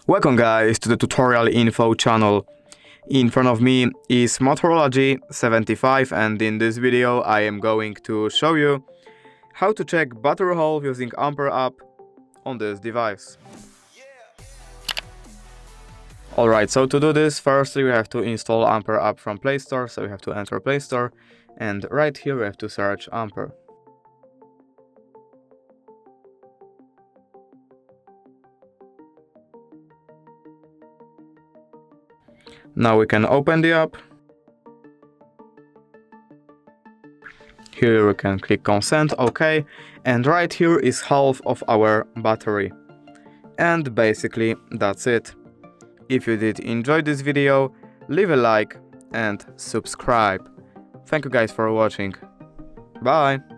Welcome guys to the tutorial info channel. In front of me is Motorola G75 and in this video I am going to show you how to check battery health using Ampere app on this device. Alright, so to do this, firstly we have to install Ampere app from Play Store, so we have to enter Play Store and right here we have to search Ampere. Now we can open the app. Here we can click consent, OK, and right here is half of our battery. And basically that's it. If you did enjoy this video, leave a like and subscribe. Thank you guys for watching. Bye!